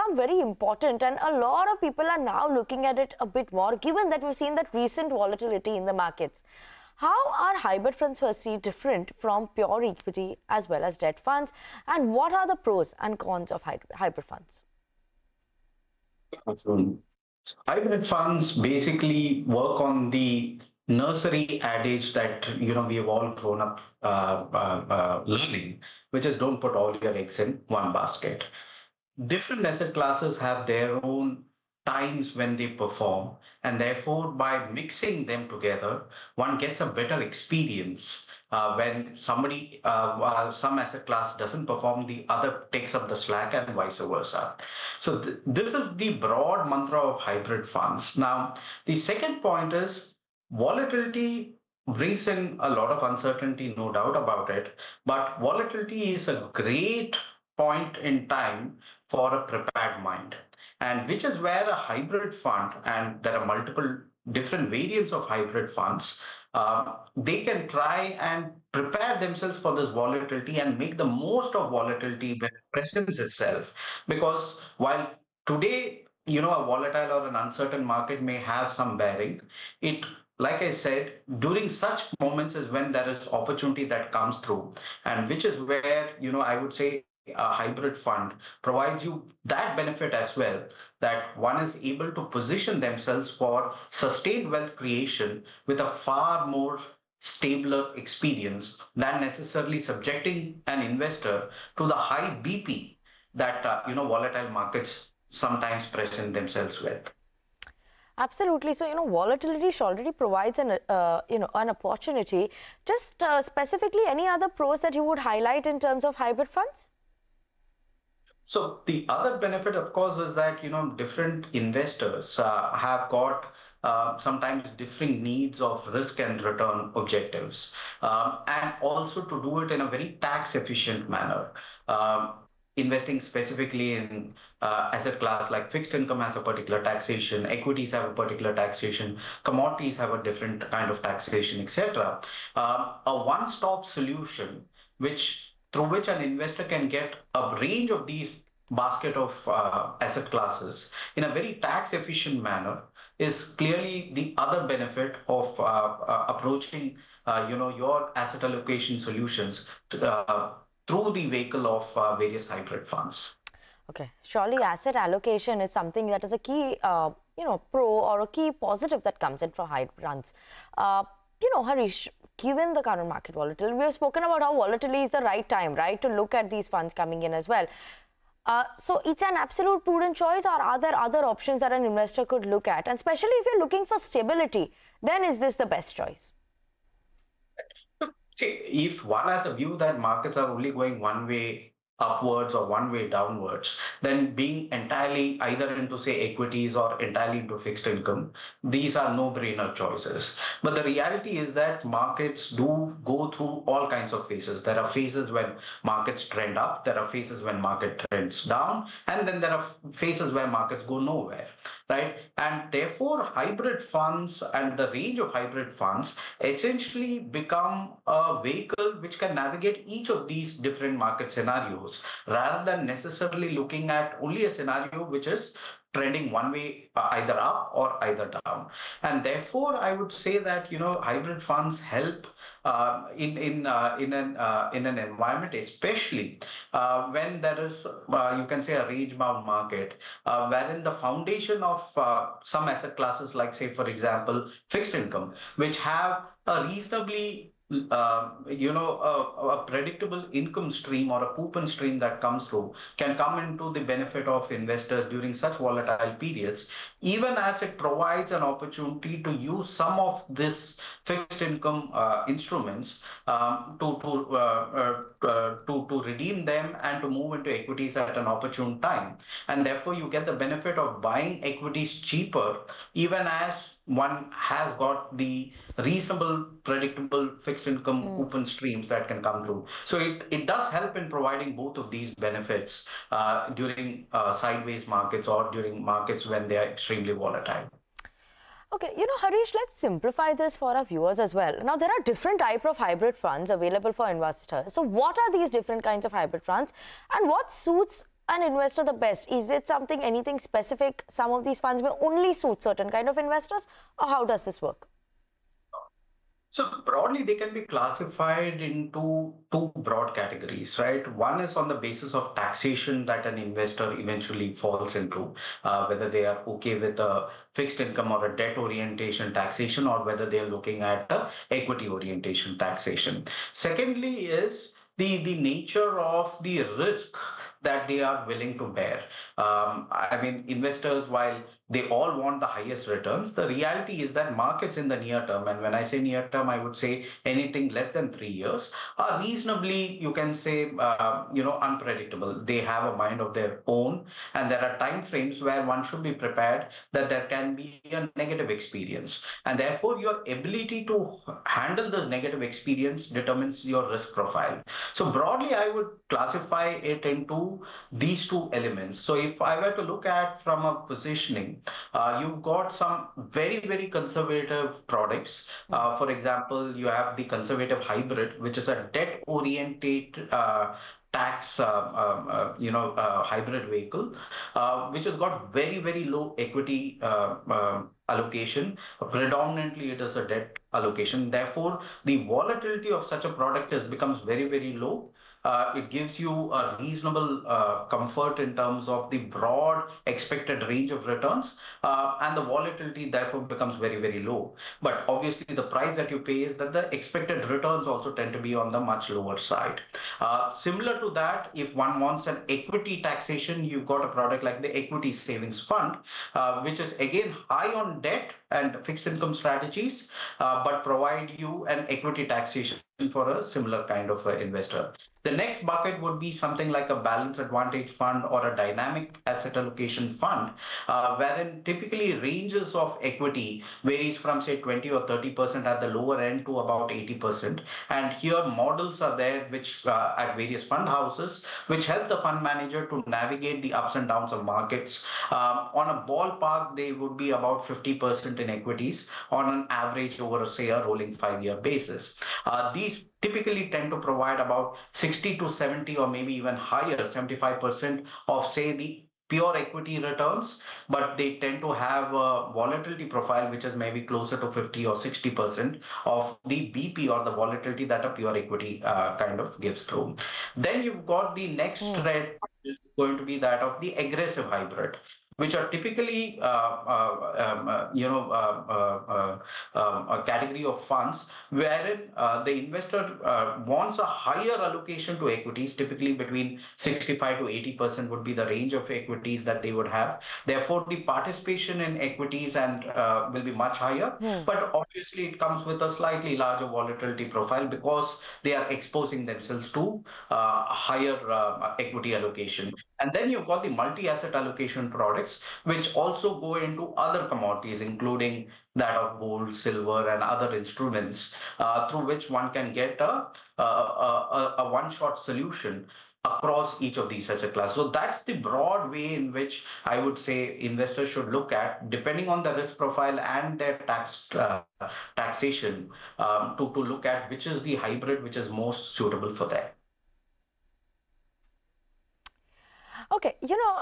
become very important, and a lot of people are now looking at it a bit more, given that we've seen that recent volatility in the markets. How are hybrid funds firstly different from pure equity as well as debt funds, and what are the pros and cons of hybrid funds? Hybrid funds basically work on the nursery adage that we have all grown up learning, which is don't put all your eggs in one basket. Different asset classes have their own times when they perform, and therefore by mixing them together one gets a better experience. When some asset class doesn't perform, the other takes up the slack and vice versa. So this is the broad mantra of hybrid funds. Now the second point is volatility brings in a lot of uncertainty, no doubt about it, but volatility is a great point in time for a prepared mind, and which is where a hybrid fund, and there are multiple different variants of hybrid funds, they can try and prepare themselves for this volatility and make the most of volatility when it presents itself. Because while today, a volatile or an uncertain market may have some bearing, it, like I said, during such moments is when there is opportunity that comes through, and which is where, I would say, a hybrid fund provides you that benefit as well, that one is able to position themselves for sustained wealth creation with a far more stabler experience than necessarily subjecting an investor to the high BP that volatile markets sometimes present themselves with. Absolutely. So, volatility already provides an opportunity. Just specifically, any other pros that you would highlight in terms of hybrid funds? So the other benefit, of course, is that different investors have got sometimes differing needs of risk and return objectives, and also to do it in a very tax efficient manner. Investing specifically in asset class like fixed income has a particular taxation, equities have a particular taxation, commodities have a different kind of taxation, etc. A one-stop solution through which an investor can get a range of these basket of asset classes in a very tax efficient manner is clearly the other benefit of approaching your asset allocation solutions through the vehicle of various hybrid funds. Okay, surely asset allocation is something that is a key pro or a key positive that comes in for hybrid funds. Harish, given the current market volatility, we have spoken about how volatility is the right time, right, to look at these funds coming in as well. So it's an absolute prudent choice, or are there other options that an investor could look at? And especially if you're looking for stability, then is this the best choice? See, if one has a view that markets are only going one way upwards or one way downwards, then being entirely either into, say, equities or entirely into fixed income, these are no-brainer choices. But the reality is that markets do go through all kinds of phases. There are phases when markets trend up, there are phases when market trends down, and then there are phases where markets go nowhere, right? And therefore, hybrid funds and the range of hybrid funds essentially become a vehicle which can navigate each of these different market scenarios, rather than necessarily looking at only a scenario which is trending one way, either up or either down. And therefore, I would say that hybrid funds help in an environment, especially when there is you can say a range-bound market, wherein the foundation of some asset classes, like say for example fixed income, which have a reasonably a predictable income stream or a coupon stream that comes through, can come into the benefit of investors during such volatile periods, even as it provides an opportunity to use some of this fixed income instruments to redeem them and to move into equities at an opportune time. And therefore, you get the benefit of buying equities cheaper, even as one has got the reasonable, predictable fixed income coupon streams that can come through. So it does help in providing both of these benefits during sideways markets or during markets when they are extremely volatile. Okay, Harish, let's simplify this for our viewers as well. Now, there are different types of hybrid funds available for investors. So what are these different kinds of hybrid funds, and what suits an investor the best? Is it something, anything specific? Some of these funds may only suit certain kind of investors, or how does this work? So broadly, they can be classified into two broad categories, right? One is on the basis of taxation that an investor eventually falls into, whether they are okay with a fixed income or a debt orientation taxation, or whether they are looking at a equity orientation taxation. Secondly is the nature of the risk that they are willing to bear. I mean, investors, while they all want the highest returns, the reality is that markets in the near term, and when I say near term, I would say anything less than 3 years, are reasonably, you can say, unpredictable. They have a mind of their own, and there are time frames where one should be prepared that there can be a negative experience, and therefore your ability to handle this negative experience determines your risk profile. So broadly, I would classify it into these two elements. So if I were to look at from a positioning, you've got some very, very conservative products. For example, you have the conservative hybrid, which is a debt-oriented tax hybrid vehicle, which has got very, very low equity allocation. Predominantly it is a debt allocation, therefore the volatility of such a product becomes very, very low. It gives you a reasonable comfort in terms of the broad expected range of returns, and the volatility therefore becomes very, very low. But obviously, the price that you pay is that the expected returns also tend to be on the much lower side. Similar to that, if one wants an equity taxation, you've got a product like the equity savings fund, which is again high on debt and fixed income strategies, but provide you an equity taxation for a similar kind of investor. The next bucket would be something like a balance advantage fund or a dynamic asset allocation fund, wherein typically ranges of equity varies from say 20 or 30% at the lower end to about 80%. And here models are there which at various fund houses, which help the fund manager to navigate the ups and downs of markets. On a ballpark, they would be about 50% in equities on an average over, say, a rolling 5-year basis. These typically tend to provide about 60 to 70 or maybe even higher, 75% of, say, the pure equity returns, but they tend to have a volatility profile which is maybe closer to 50 or 60% of the BP or the volatility that a pure equity kind of gives through. Then you've got the next thread is going to be that of the aggressive hybrid, which are typically a category of funds wherein the investor wants a higher allocation to equities, typically between 65 to 80% would be the range of equities that they would have. Therefore, the participation in equities and will be much higher, but obviously it comes with a slightly larger volatility profile because they are exposing themselves to higher equity allocation. And then you've got the multi-asset allocation products, which also go into other commodities, including that of gold, silver, and other instruments, through which one can get a one-shot solution across each of these asset classes. So that's the broad way in which I would say investors should look at, depending on the risk profile and their taxation, to look at which is the hybrid which is most suitable for them. Okay,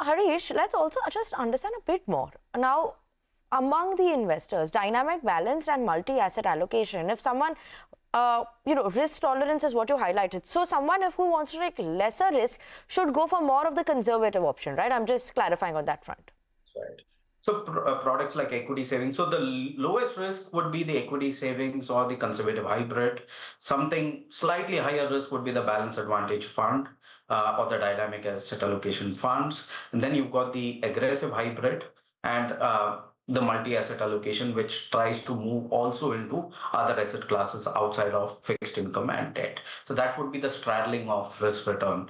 Harish, let's also just understand a bit more. Now, among the investors, dynamic, balanced, and multi-asset allocation, if someone, risk tolerance is what you highlighted. So someone who wants to take lesser risk should go for more of the conservative option, right? I'm just clarifying on that front. Right. So products like equity savings. So the lowest risk would be the equity savings or the conservative hybrid. Something slightly higher risk would be the balance advantage fund, or the dynamic asset allocation funds. And then you've got the aggressive hybrid and the multi-asset allocation, which tries to move also into other asset classes outside of fixed income and debt. So that would be the straddling of risk return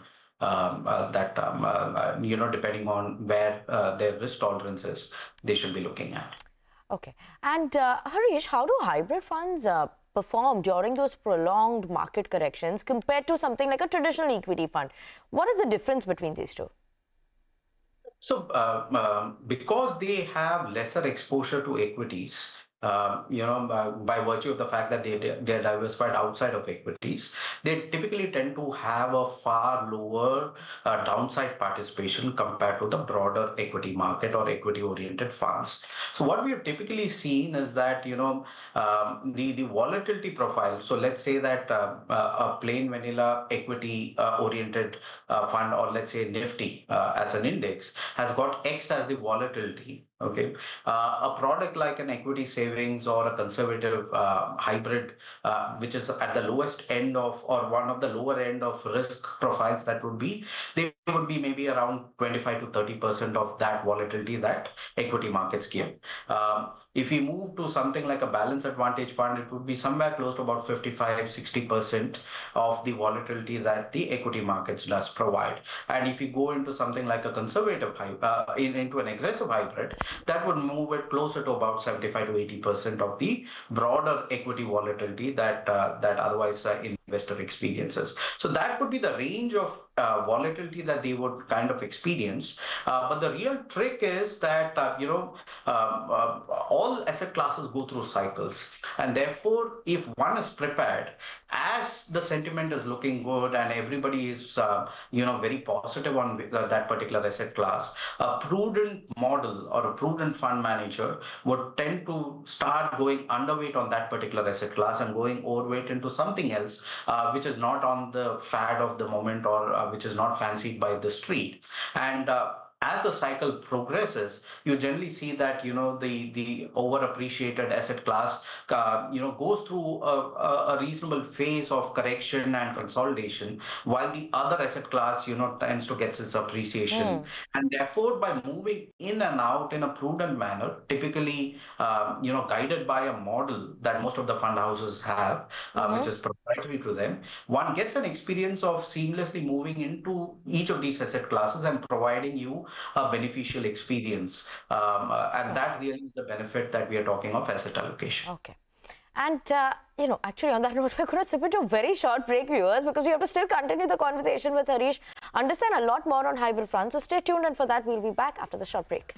depending on where their risk tolerance is, they should be looking at. Okay. And Harish, how do hybrid funds perform during those prolonged market corrections compared to something like a traditional equity fund? What is the difference between these two? So because they have lesser exposure to equities, by virtue of the fact that they're diversified outside of equities, they typically tend to have a far lower downside participation compared to the broader equity market or equity-oriented funds. So what we have typically seen is that, the volatility profile. So let's say that a plain vanilla equity oriented fund, or let's say Nifty as an index, has got X as the volatility. Okay, a product like an equity savings or a conservative hybrid, which is at the lowest end of, or one of the lower end of risk profiles, that would be, they would be maybe around 25 to 30% of that volatility that equity markets give. If we move to something like a balance advantage fund, it would be somewhere close to about 55-60% of the volatility that the equity markets does provide. And if you go into something like a conservative into an aggressive hybrid, that would move it closer to about 75 to 80% of the broader equity volatility that otherwise investor experiences. So that would be the range of volatility that they would kind of experience. But the real trick is that all asset classes go through cycles, and therefore, if one is prepared, as the sentiment is looking good and everybody is very positive on that particular asset class, a prudent model or a prudent fund manager would tend to start going underweight on that particular asset class and going overweight into something else, which is not on the fad of the moment, or which is not fancied by the street. And as the cycle progresses, you generally see that the overappreciated asset class goes through a reasonable phase of correction and consolidation, while the other asset class tends to get its appreciation. And therefore, by moving in and out in a prudent manner, typically guided by a model that most of the fund houses have, which is proprietary to them, one gets an experience of seamlessly moving into each of these asset classes and providing you a beneficial experience. And that really is the benefit that we are talking of asset allocation. Okay. And, actually on that note, we're going to slip into a very short break, viewers, because we have to still continue the conversation with Harish, understand a lot more on hybrid funds. So stay tuned, and for that, we'll be back after the short break.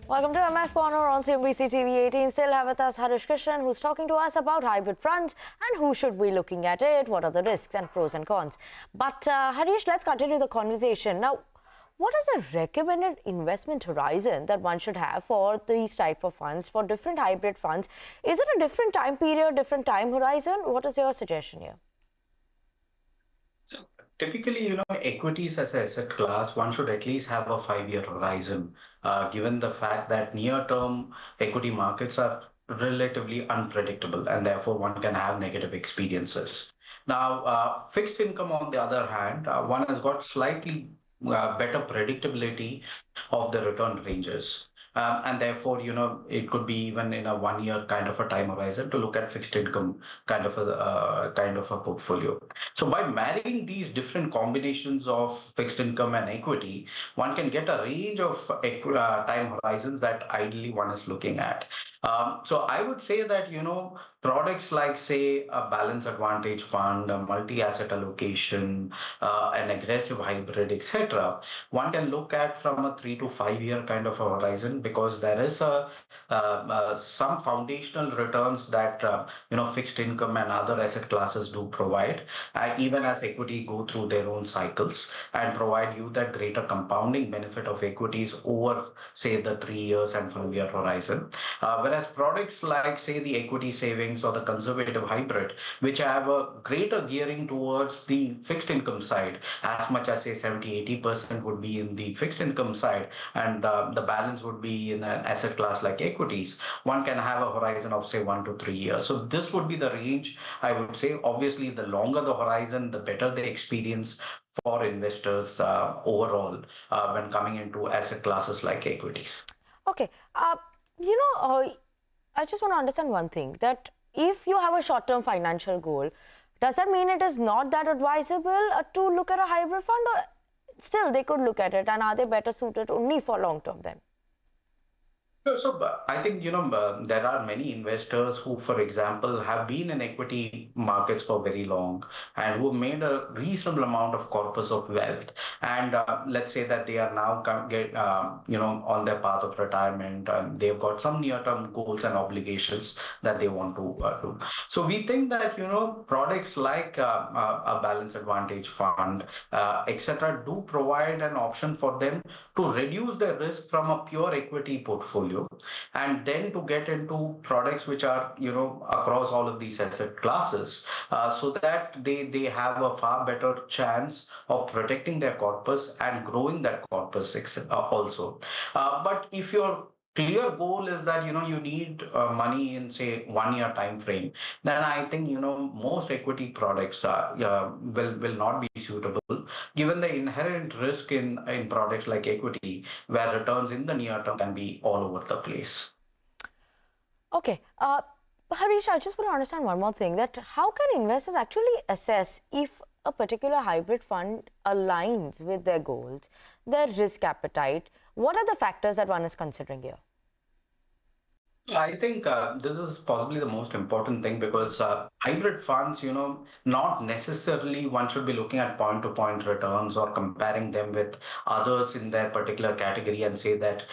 Welcome to MF Corner on CNBC TV18. Still have with us Harish Krishnan, who's talking to us about hybrid funds and who should be looking at it, what are the risks and pros and cons. But Harish, let's continue the conversation. Now, what is a recommended investment horizon that one should have for these type of funds, for different hybrid funds? Is it a different time period, different time horizon? What is your suggestion here? So typically, equities as an asset class, one should at least have a 5-year horizon, given the fact that near-term equity markets are relatively unpredictable, and therefore one can have negative experiences. Now, fixed income, on the other hand, one has got slightly better predictability of the return ranges. And therefore, it could be even in a 1 year kind of a time horizon to look at fixed income kind of a portfolio. So by marrying these different combinations of fixed income and equity, one can get a range of time horizons that ideally one is looking at. So I would say that, products like, say, a balance advantage fund, a multi-asset allocation, an aggressive hybrid, etc., one can look at from a 3 to 5 year kind of a horizon, because there is some foundational returns that fixed income and other asset classes do provide, even as equity go through their own cycles, and provide you that greater compounding benefit of equities over, say, the 3 years and 5 year horizon. Whereas products like, say, the equity savings or the conservative hybrid, which have a greater gearing towards the fixed income side, as much as, say, 70-80% would be in the fixed income side, and the balance would be in an asset class like equities, one can have a horizon of, say, 1 to 3 years. So this would be the range, I would say. Obviously, the longer the horizon, the better the experience for investors overall when coming into asset classes like equities. Okay. You know, I just want to understand one thing, that if you have a short-term financial goal, does that mean it is not that advisable to look at a hybrid fund, or still they could look at it, and are they better suited only for long-term then? So, I think, there are many investors who, for example, have been in equity markets for very long and who made a reasonable amount of corpus of wealth. And let's say that they are now on their path of retirement, and they've got some near-term goals and obligations that they want to do. So we think that, products like a balance advantage fund, etc., do provide an option for them to reduce their risk from a pure equity portfolio, and then to get into products which are, across all of these asset classes, so that they have a far better chance of protecting their corpus and growing that corpus also. But if your clear goal is that, you need money in, say, 1 year time frame, then I think, most equity products will not be suitable, given the inherent risk in products like equity, where returns in the near term can be all over the place. Okay. Harish, I just want to understand one more thing, that how can investors actually assess if a particular hybrid fund aligns with their goals, their risk appetite? What are the factors that one is considering here? I think this is possibly the most important thing, because hybrid funds, not necessarily one should be looking at point to point returns or comparing them with others in their particular category and say that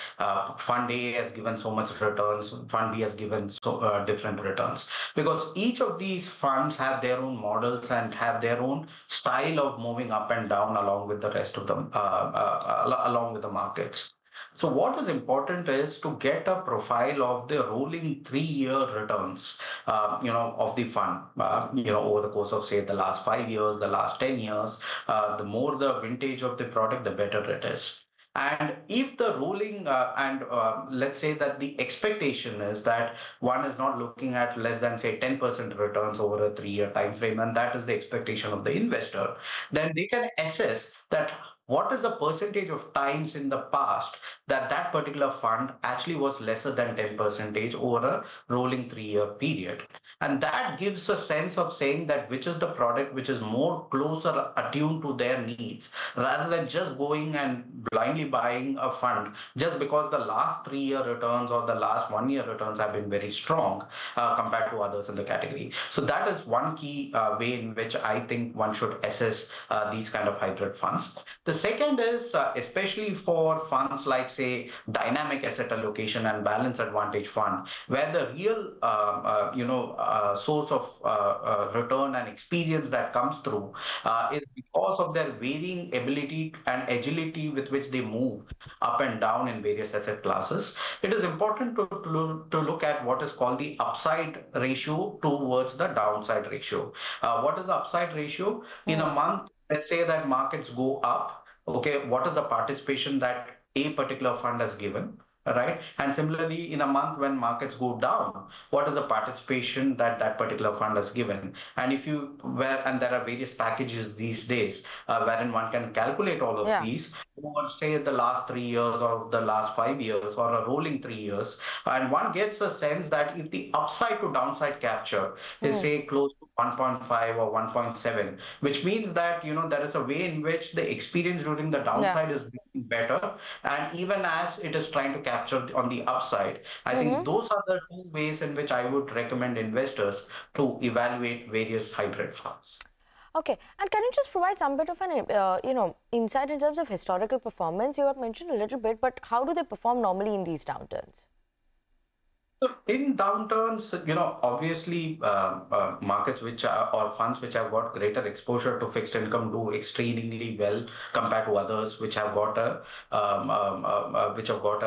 fund A has given so much returns, fund B has given so different returns. Because each of these funds have their own models and have their own style of moving up and down along with the rest of them, along with the markets. So what is important is to get a profile of the rolling 3 year returns, of the fund, over the course of, say, the last 5 years, the last 10 years. The more the vintage of the product, the better it is. And if the rolling and let's say that the expectation is that one is not looking at less than, say, 10% returns over a 3 year time frame, and that is the expectation of the investor, then they can assess that what is the percentage of times in the past that that particular fund actually was lesser than 10% over a rolling 3 year period. And that gives a sense of saying that which is the product which is more closer attuned to their needs, rather than just going and blindly buying a fund just because the last 3 year returns or the last 1 year returns have been very strong compared to others in the category. So that is one key way in which I think one should assess these kind of hybrid funds. The second is, especially for funds like, say, dynamic asset allocation and balance advantage fund, where the real source of return and experience that comes through is because of their varying ability and agility with which they move up and down in various asset classes. It is important to look at what is called the upside ratio towards the downside ratio. What is the upside ratio? In a month, let's say that markets go up. Okay, what is the participation that a particular fund has given? right? And similarly, in a month when markets go down, what is the participation that that particular fund has given? And if you and there are various packages these days wherein one can calculate all of Yeah. these over, say, the last 3 years or the last 5 years or a rolling 3 years, and one gets a sense that if the upside to downside capture is say close to 1.5 or 1.7, which means that there is a way in which the experience during the Yeah. downside is getting better, and even as it is trying to capture on the upside. I think those are the two ways in which I would recommend investors to evaluate various hybrid funds. Okay, and can you just provide some bit of an insight in terms of historical performance? You have mentioned a little bit, but how do they perform normally in these downturns? So in downturns, obviously markets which are or funds which have got greater exposure to fixed income do extremely well compared to others which have got a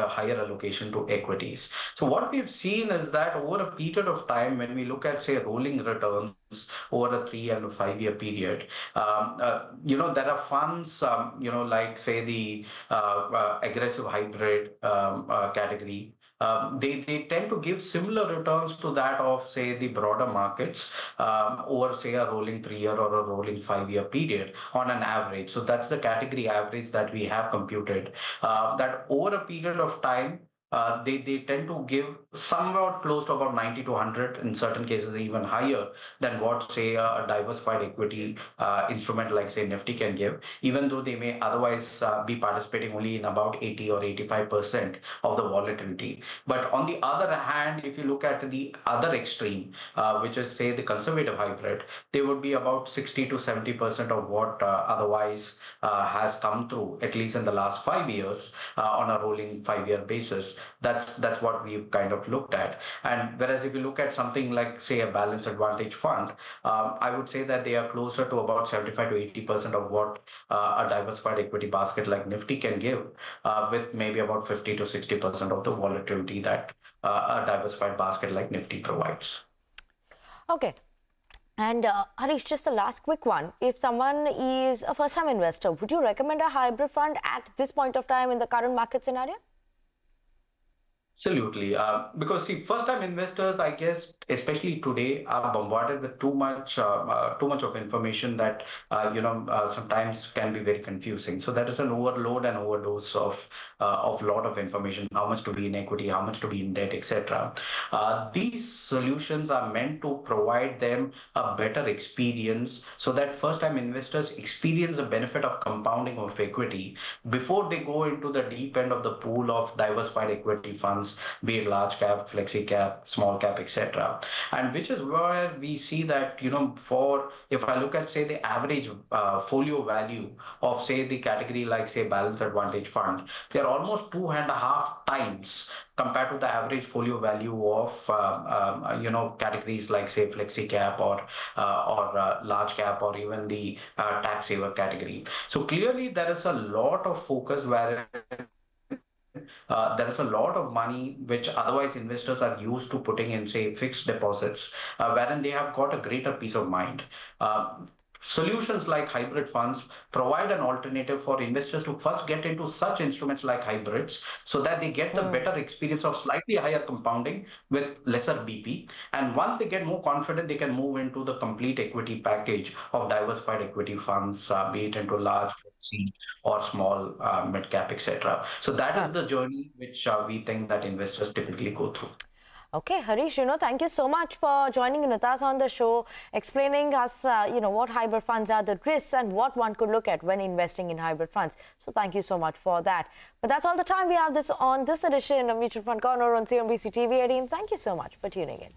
higher allocation to equities. So what we've seen is that over a period of time, when we look at say rolling returns over a 3 and a 5 year period, there are funds, like say the aggressive hybrid category. They tend to give similar returns to that of, say, the broader markets over, say, a rolling 3 year or a rolling 5 year period on an average. So that's the category average that we have computed. That over a period of time, they tend to give somewhat close to about 90 to 100, in certain cases even higher than what say a diversified equity instrument like say Nifty can give, even though they may otherwise be participating only in about 80 or 85% of the volatility. But on the other hand, if you look at the other extreme, which is say the conservative hybrid, they would be about 60 to 70% of what otherwise has come through, at least in the last 5 years, on a rolling 5 year basis. That's what we've kind of looked at. And whereas if you look at something like say a balanced advantage fund, I would say that they are closer to about 75 to 80% of what a diversified equity basket like Nifty can give, with maybe about 50 to 60% of the volatility that a diversified basket like Nifty provides. Okay. And Harish, just the last quick one. If someone is a first-time investor, would you recommend a hybrid fund at this point of time in the current market scenario? Absolutely. Because see, first-time investors, I guess, especially today, are bombarded with too much of information that sometimes can be very confusing. So that is an overload and overdose of lot of information. How much to be in equity, how much to be in debt, etc. These solutions are meant to provide them a better experience, so that first-time investors experience the benefit of compounding of equity before they go into the deep end of the pool of diversified equity funds, be it large cap, flexi cap, small cap, etc. And which is where we see that, for if I look at say the average folio value of say the category like say balanced advantage fund, they are almost 2.5 times compared to the average folio value of categories like say flexi cap or large cap or even the tax saver category. So clearly there is a lot of focus where there is a lot of money which otherwise investors are used to putting in, say, fixed deposits, wherein they have got a greater peace of mind. Solutions like hybrid funds provide an alternative for investors to first get into such instruments like hybrids, so that they get the better experience of slightly higher compounding with lesser BP. And once they get more confident, they can move into the complete equity package of diversified equity funds, be it into large, flexi, or small, mid cap, etc. So that is the journey which we think that investors typically go through. Okay, Harish, thank you so much for joining with us on the show, explaining us, what hybrid funds are, the risks, and what one could look at when investing in hybrid funds. So thank you so much for that. But that's all the time we have on this edition of Mutual Fund Corner on CNBC TV18. Thank you so much for tuning in.